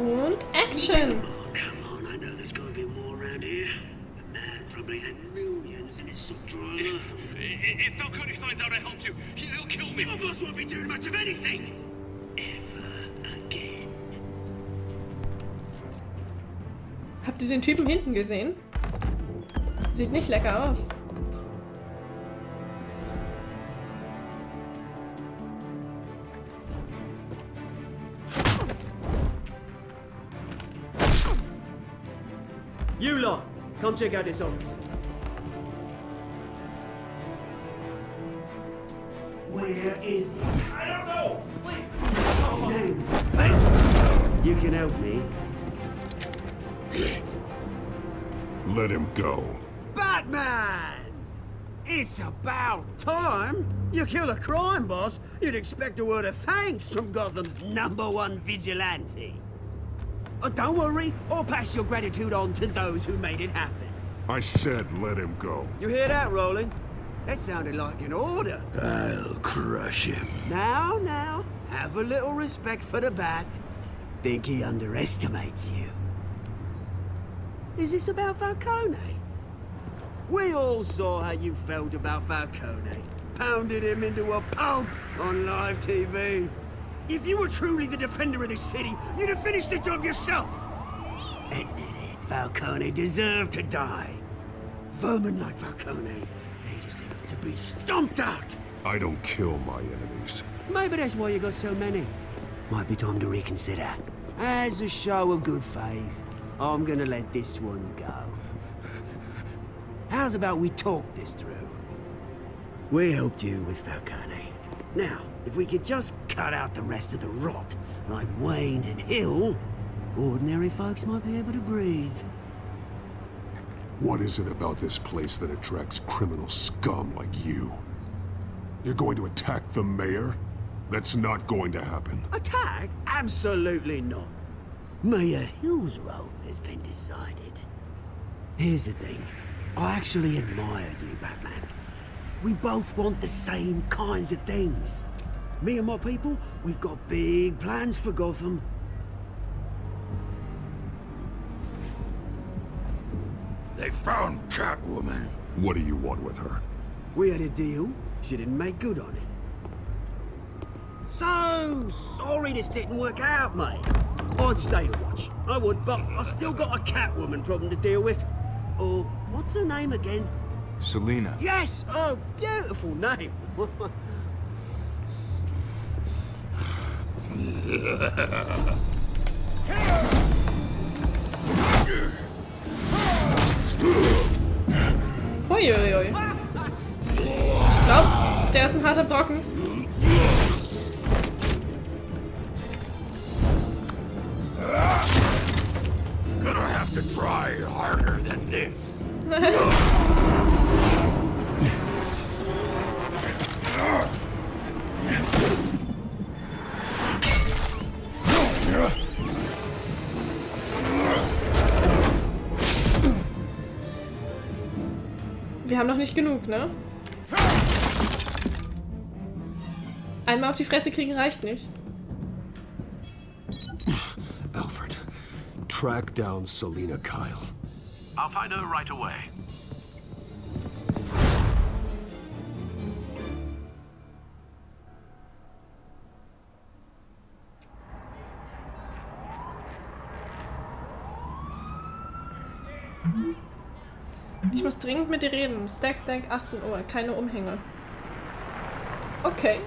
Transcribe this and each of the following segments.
Und Action! Come on, I know there's got to be more around here. The man probably had millions in his sock drawer. If Falcone finds out I helped you, he'll kill me. Your boss won't be doing much of anything. Ever again. Habt ihr den Typen hinten gesehen? Sieht nicht lecker aus. You lot, come check out this office. Where is he? I don't know. Name's ABEND. You can help me. Let him go. Batman! It's about time. You kill a crime boss, you'd expect a word of thanks from Gotham's #1 vigilante. Oh, don't worry, I'll pass your gratitude on to those who made it happen. I said let him go. You hear that, Roland? That sounded like an order. I'll crush him. Now, have a little respect for the Bat. Think he underestimates you. Is this about Falcone? We all saw how you felt about Falcone. Pounded him into a pulp on live TV. If you were truly the defender of this city, you'd have finished the job yourself. Admit it, Falcone deserved to die. Vermin like Falcone, they deserve to be stomped out. I don't kill my enemies. Maybe that's why you got so many. Might be time to reconsider. As a show of good faith, I'm gonna let this one go. How's about we talk this through? We helped you with Falcone. Now, if we could just cut out the rest of the rot, like Wayne and Hill, ordinary folks might be able to breathe. What is it about this place that attracts criminal scum like you? You're going to attack the mayor? That's not going to happen. Attack? Absolutely not. Mayor Hill's role has been decided. Here's the thing. I actually admire you, Batman. We both want the same kinds of things. Me and my people, we've got big plans for Gotham. They found Catwoman. What do you want with her? We had a deal. She didn't make good on it. So sorry this didn't work out, mate. I'd stay to watch. I would, but I still got a Catwoman problem to deal with. Oh, what's her name again? Selina. Yes! Oh, beautiful name. Huiuiui. Ich glaube, der ist ein harter Brocken. Gonna have to try harder than this. Wir haben noch nicht genug, ne? Einmal auf die Fresse kriegen reicht nicht. Alfred, track down Selina Kyle. I'll find her right away. Ich muss dringend mit dir reden. Stack Deck 18 Uhr, keine Umhänge. Okay.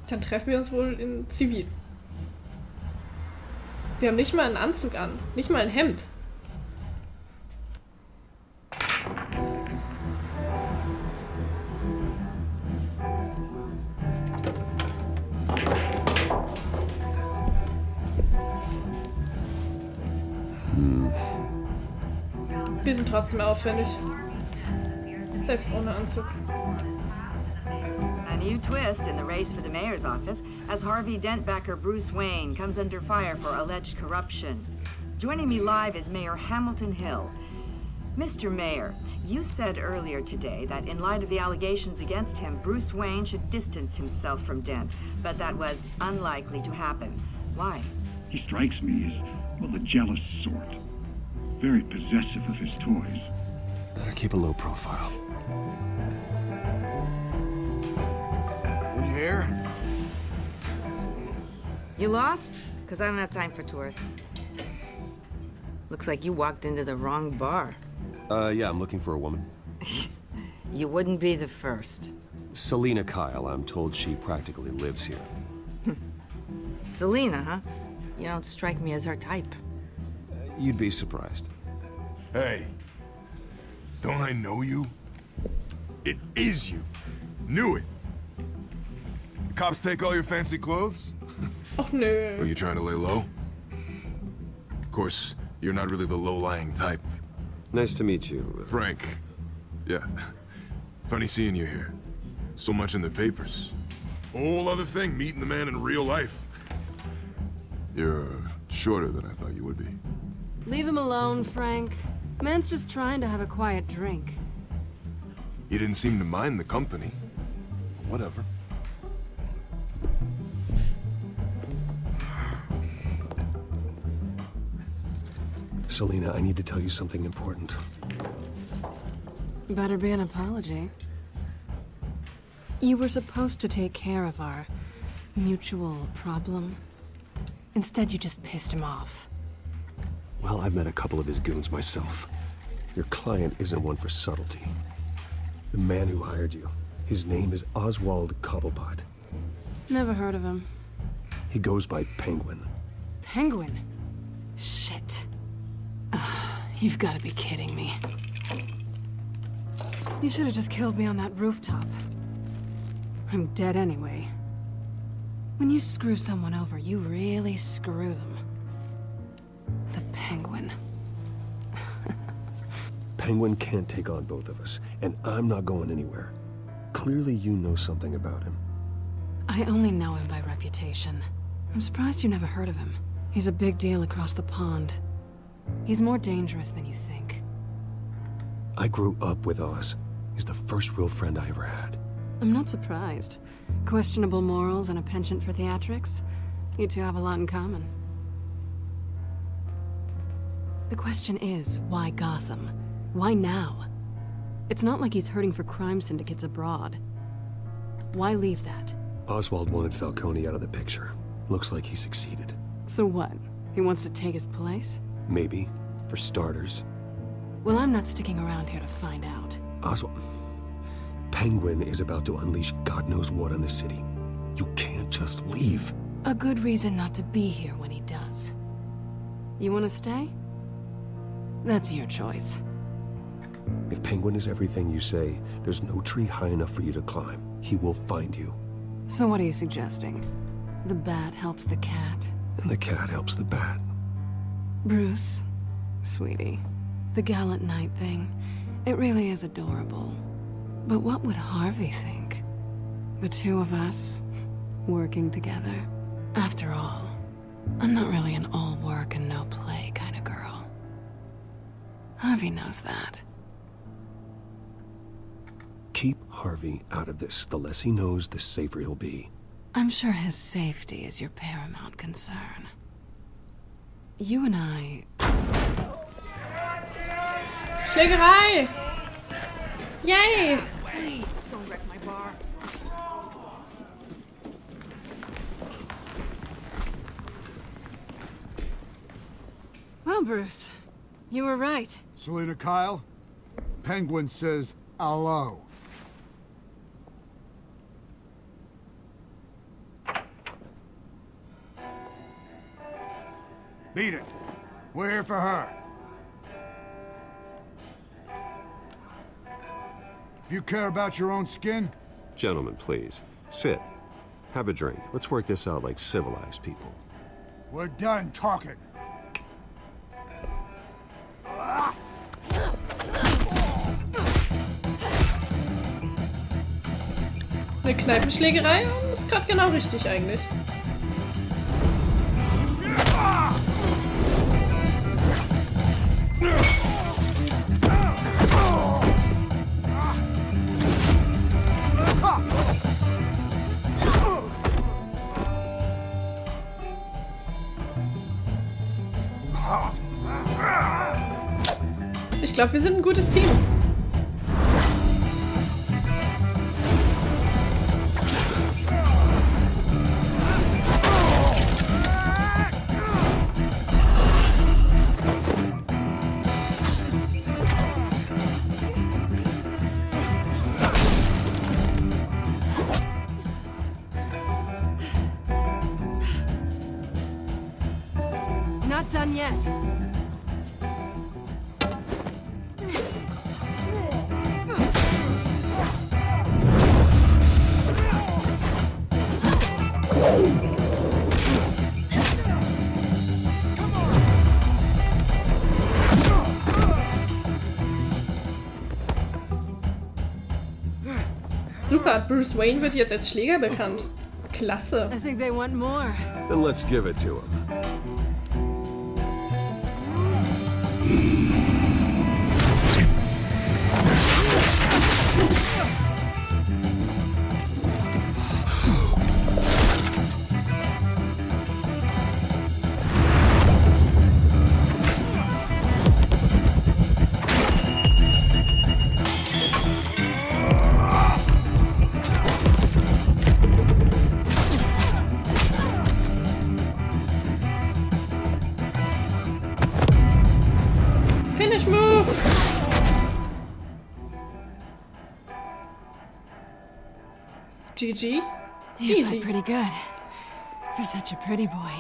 Dann treffen wir uns wohl in Zivil. Wir haben nicht mal einen Anzug an, nicht mal ein Hemd. Wir sind trotzdem auffällig. Selbst ohne Anzug. A new twist in the race for the mayor's office as Harvey Dent-backer Bruce Wayne comes under fire for alleged corruption. Joining me live is Mayor Hamilton Hill. Mr. Mayor, you said earlier today that in light of the allegations against him, Bruce Wayne should distance himself from Dent, but that was unlikely to happen. Why? He strikes me as, well, the jealous sort. Very possessive of his toys. Better keep a low profile. You here? You lost? Because I don't have time for tourists. Looks like you walked into the wrong bar. Yeah, I'm looking for a woman. You wouldn't be the first. Selina Kyle, I'm told she practically lives here. Selina, huh? You don't strike me as her type. You'd be surprised. Hey, don't I know you? It is you. Knew it. The cops take all your fancy clothes? Och nö. Are you trying to lay low? Of course, you're not really the low-lying type. Nice to meet you. Frank. Yeah. Funny seeing you here. So much in the papers. Whole other thing, meeting the man in real life. You're shorter than I thought you would be. Leave him alone, Frank. Man's just trying to have a quiet drink. You didn't seem to mind the company. Whatever. Selina, I need to tell you something important. Better be an apology. You were supposed to take care of our mutual problem. Instead, you just pissed him off. Well, I've met a couple of his goons myself. Your client isn't one for subtlety. The man who hired you, his name is Oswald Cobblepot. Never heard of him. He goes by Penguin. Penguin? Shit. You've got to be kidding me. You should have just killed me on that rooftop. I'm dead anyway. When you screw someone over, you really screw them. The Penguin. Penguin can't take on both of us, and I'm not going anywhere. Clearly you know something about him. I only know him by reputation. I'm surprised you never heard of him. He's a big deal across the pond. He's more dangerous than you think. I grew up with Oz. He's the first real friend I ever had. I'm not surprised. Questionable morals and a penchant for theatrics. You two have a lot in common. The question is, why Gotham? Why now? It's not like he's hurting for crime syndicates abroad. Why leave that? Oswald wanted Falcone out of the picture. Looks like he succeeded. So what? He wants to take his place? Maybe, for starters. Well, I'm not sticking around here to find out. Oswald... Penguin is about to unleash God knows what on the city. You can't just leave. A good reason not to be here when he does. You want to stay? That's your choice. If Penguin is everything you say, there's no tree high enough for you to climb. He will find you. So what are you suggesting? The bat helps the cat? And the cat helps the bat. Bruce, sweetie, the gallant knight thing, it really is adorable. But what would Harvey think? The two of us, working together. After all, I'm not really an all work and no play kind of girl. Harvey knows that. Keep Harvey out of this. The less he knows, the safer he'll be. I'm sure his safety is your paramount concern. You and I... Schlägerei! Yay! Please, don't wreck my bar. Well, Bruce, you were right. Selina Kyle, Penguin says hello. Beat it. We're here for her. If you care about your own skin... Gentlemen, please. Sit. Have a drink. Let's work this out like civilized people. We're done talking. Eine Kneipenschlägerei ist gerade genau richtig eigentlich. glaube, wir sind ein gutes Team. Not done yet. Super, Bruce Wayne wird jetzt als Schläger bekannt. Klasse. I think they want more. Then let's give it to him. Finish move! GG. You Easy. fight pretty good. For such a pretty boy.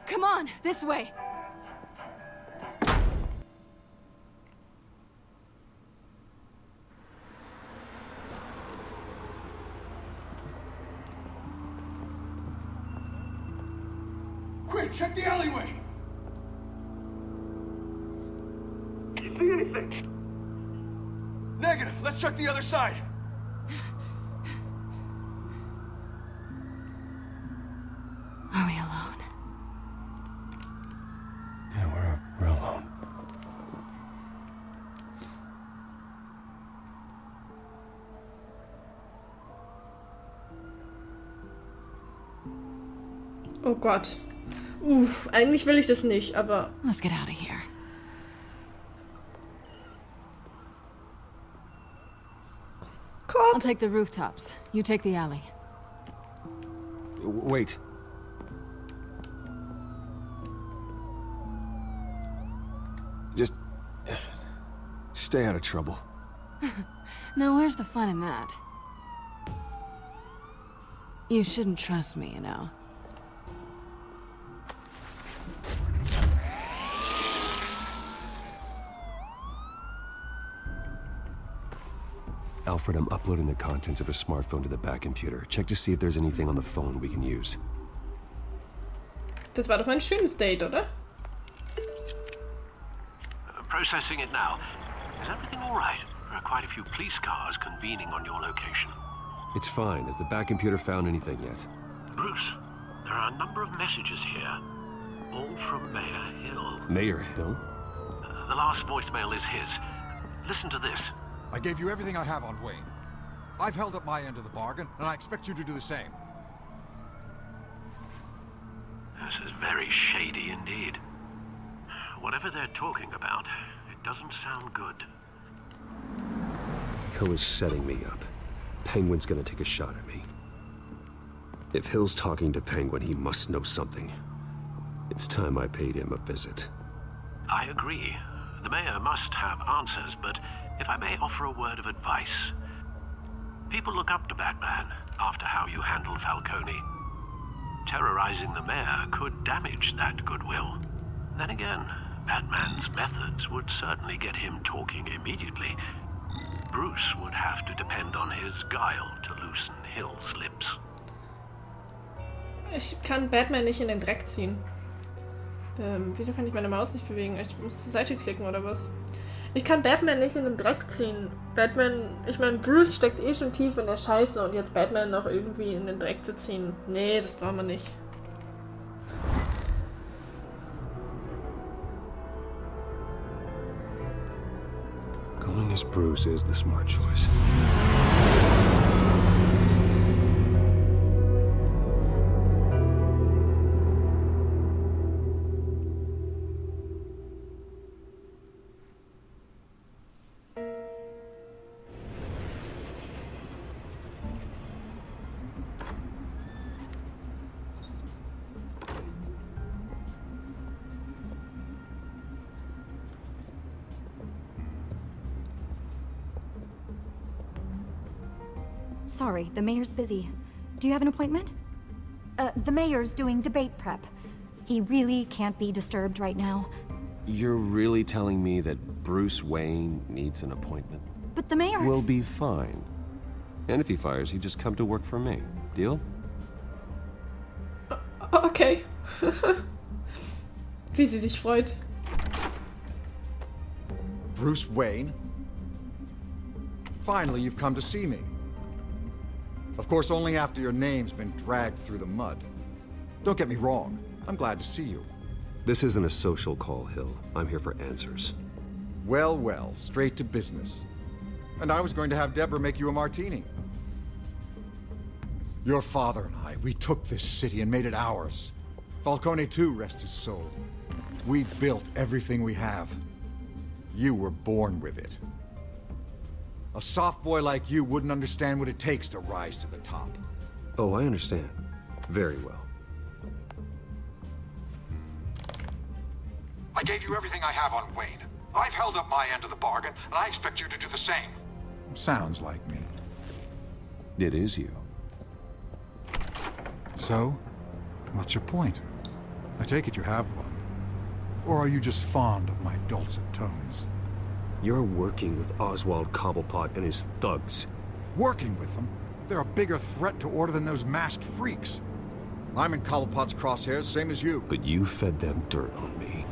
Come on, this way. Quick, check the alleyway! You see anything? Negative. Let's check the other side. Are we alone? Yeah, we're alone. Oh Gott. Eigentlich will ich das nicht, aber... Let's get out of here. I'll take the rooftops. You take the alley. Wait. Just... stay out of trouble. Now, where's the fun in that? You shouldn't trust me, you know. Alfred, I'm uploading the contents of a smartphone to the back computer. Check to see if there's anything on the phone we can use. Das war doch ein schönes Date, oder? Processing it now. Is everything all right? There are quite a few police cars convening on your location. It's fine. Has the back computer found anything yet? Bruce, there are a number of messages here. All from Mayor Hill. Mayor Hill? The last voicemail is his. Listen to this. I gave you everything I have on Wayne. I've held up my end of the bargain, and I expect you to do the same. This is very shady indeed. Whatever they're talking about, it doesn't sound good. Hill is setting me up. Penguin's gonna take a shot at me. If Hill's talking to Penguin, he must know something. It's time I paid him a visit. I agree. The mayor must have answers, but if I may offer a word of advice. People look up to Batman after how you handled Falcone. Terrorizing the mayor could damage that goodwill. Then again, Batman's methods would certainly get him talking immediately. Bruce would have to depend on his guile to loosen Hill's lips. Ich kann Batman nicht in den Dreck ziehen. Wieso kann ich meine Maus nicht bewegen? Ich muss zur Seite klicken oder was? Ich kann Batman nicht in den Dreck ziehen. Ich meine, Bruce steckt eh schon tief in der Scheiße und jetzt Batman noch irgendwie in den Dreck zu ziehen. Nee, das brauchen wir nicht. guess Bruce is the smart choice. Sorry, the mayor's busy. Do you have an appointment? The mayor's doing debate prep. He really can't be disturbed right now. You're really telling me that Bruce Wayne needs an appointment? But the mayor... Will be fine. And if he fires, he'd just come to work for me. Deal? Okay. Wie sie sich freut. Bruce Wayne? Finally, you've come to see me. Of course, only after your name's been dragged through the mud. Don't get me wrong. I'm glad to see you. This isn't a social call, Hill. I'm here for answers. Well, well, straight to business. And I was going to have Deborah make you a martini. Your father and I, we took this city and made it ours. Falcone too, rest his soul. We built everything we have. You were born with it. A soft boy like you wouldn't understand what it takes to rise to the top. Oh, I understand. Very well. I gave you everything I have on Wayne. I've held up my end of the bargain, and I expect you to do the same. Sounds like me. It is you. So, what's your point? I take it you have one. Or are you just fond of my dulcet tones? You're working with Oswald Cobblepot and his thugs. Working with them? They're a bigger threat to order than those masked freaks. I'm in Cobblepot's crosshairs, same as you. But you fed them dirt on me.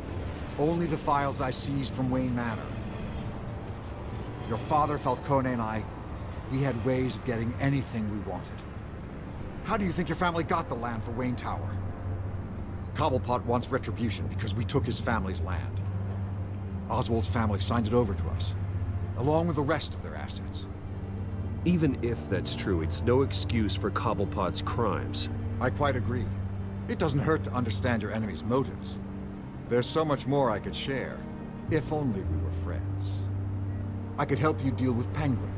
Only the files I seized from Wayne Manor. Your father, Falcone, and I, we had ways of getting anything we wanted. How do you think your family got the land for Wayne Tower? Cobblepot wants retribution because we took his family's land. Oswald's family signed it over to us, along with the rest of their assets. Even if that's true, it's no excuse for Cobblepot's crimes. I quite agree. It doesn't hurt to understand your enemy's motives. There's so much more I could share, if only we were friends. I could help you deal with Penguin,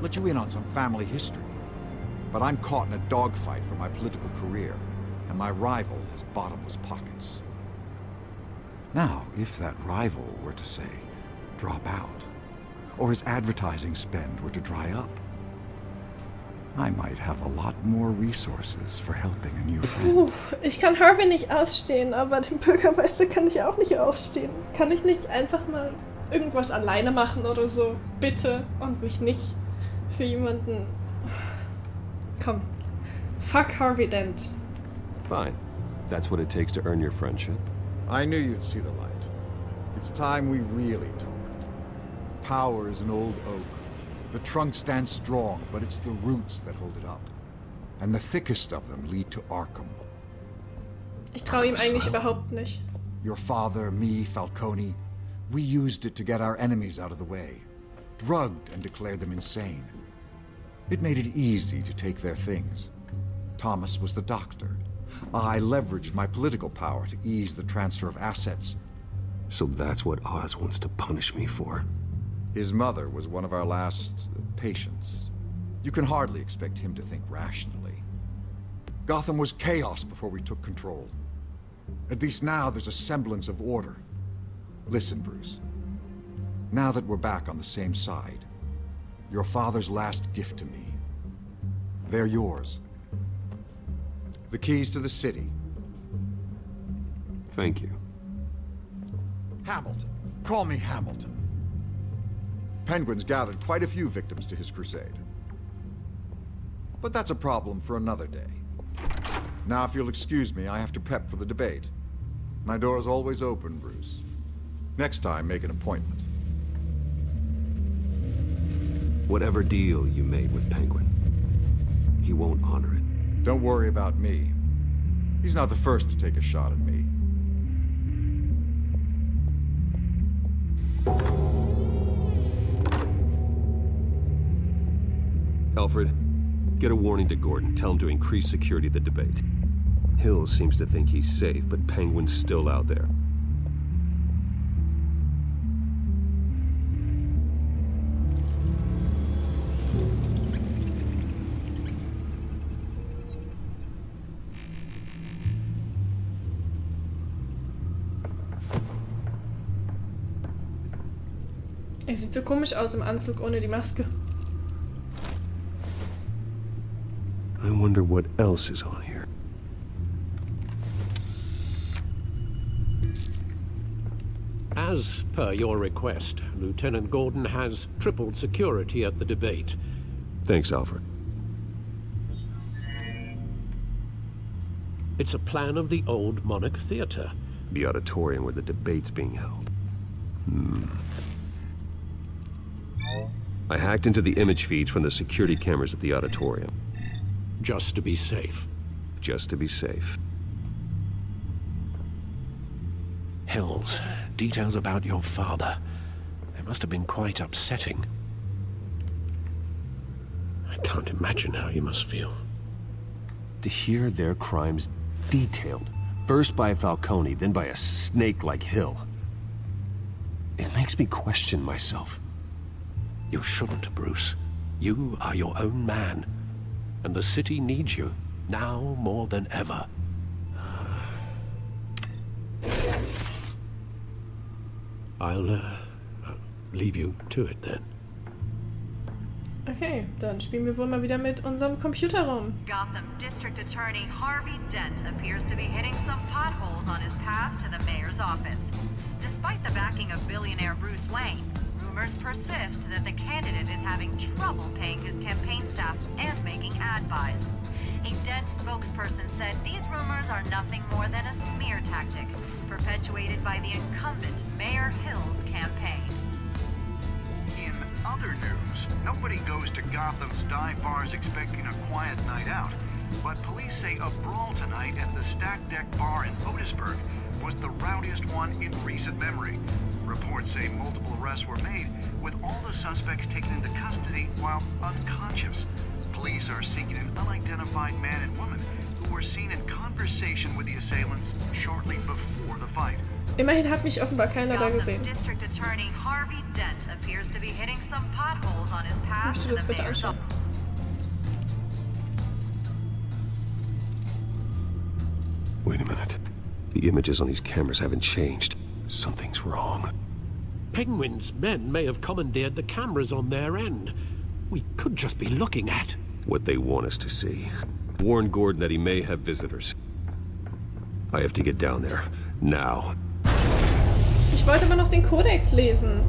let you in on some family history. But I'm caught in a dogfight for my political career, and my rival has bottomless pockets. Now, if that rival were to, say, drop out, or his advertising spend were to dry up, I might have a lot more resources for helping a new friend. Ich kann Harvey nicht ausstehen, aber den Bürgermeister kann ich auch nicht ausstehen. Kann ich nicht einfach mal irgendwas alleine machen oder so? Bitte. Und mich nicht für jemanden... Komm. Fuck Harvey Dent. Fine. That's what it takes to earn your friendship. I knew you'd see the light. It's time we really talked. Power is an old oak. The trunk stands strong, but it's the roots that hold it up. And the thickest of them lead to Arkham. Ich traue ihm eigentlich überhaupt nicht. Your father, me, Falcone, we used it to get our enemies out of the way. Drugged and declared them insane. It made it easy to take their things. Thomas was the doctor. I leveraged my political power to ease the transfer of assets. So that's what Oz wants to punish me for. His mother was one of our last patients. You can hardly expect him to think rationally. Gotham was chaos before we took control. At least now there's a semblance of order. Listen, Bruce. Now that we're back on the same side, your father's last gift to me, they're yours. The keys to the city. Thank you. Hamilton. Call me Hamilton. Penguin's gathered quite a few victims to his crusade. But that's a problem for another day. Now, if you'll excuse me, I have to prep for the debate. My door is always open, Bruce. Next time, make an appointment. Whatever deal you made with Penguin, he won't honor it. Don't worry about me. He's not the first to take a shot at me. Alfred, get a warning to Gordon. Tell him to increase security at the debate. Hill seems to think he's safe, but Penguin's still out there. Er sieht so komisch aus im Anzug ohne die Maske. I wonder what else is on here. As per your request, Lieutenant Gordon has tripled security at the debate. Thanks, Alfred. It's a plan of the old Monarch Theater. The auditorium where the debate's being held. I hacked into the image feeds from the security cameras at the auditorium. Just to be safe. Just to be safe. Hills, details about your father. They must have been quite upsetting. I can't imagine how you must feel. To hear their crimes detailed, first by Falcone, then by a snake like Hill. It makes me question myself. You shouldn't, Bruce. You are your own man. And the city needs you, now more than ever. I'll leave you to it then. Okay, dann spielen wir wohl mal wieder mit unserem Computer rum. Gotham District Attorney Harvey Dent appears to be hitting some potholes on his path to the mayor's office. Despite the backing of billionaire Bruce Wayne, rumors persist that the candidate is having trouble paying his campaign staff and making ad buys. A Dent spokesperson said these rumors are nothing more than a smear tactic, perpetuated by the incumbent Mayor Hill's campaign. In other news, nobody goes to Gotham's dive bars expecting a quiet night out. But police say a brawl tonight at the Stack Deck Bar in Otisburg was the rowdiest one in recent memory. Reports say multiple arrests were made, with all the suspects taken into custody while unconscious. Police are seeking an unidentified man and woman who were seen in conversation with the assailants shortly before the fight. Immerhin hat mich offenbar keiner da gesehen. District Attorney Harvey Dent appears to be hitting some potholes on his path to the mayor's office. Wait a minute. The images on these cameras haven't changed. Something's wrong. Penguin's men may have commandeered the cameras on their end. We could just be looking at what they want us to see. Warn Gordon that he may have visitors. I have to get down there. Now. Ich wollte aber noch den Kodex lesen.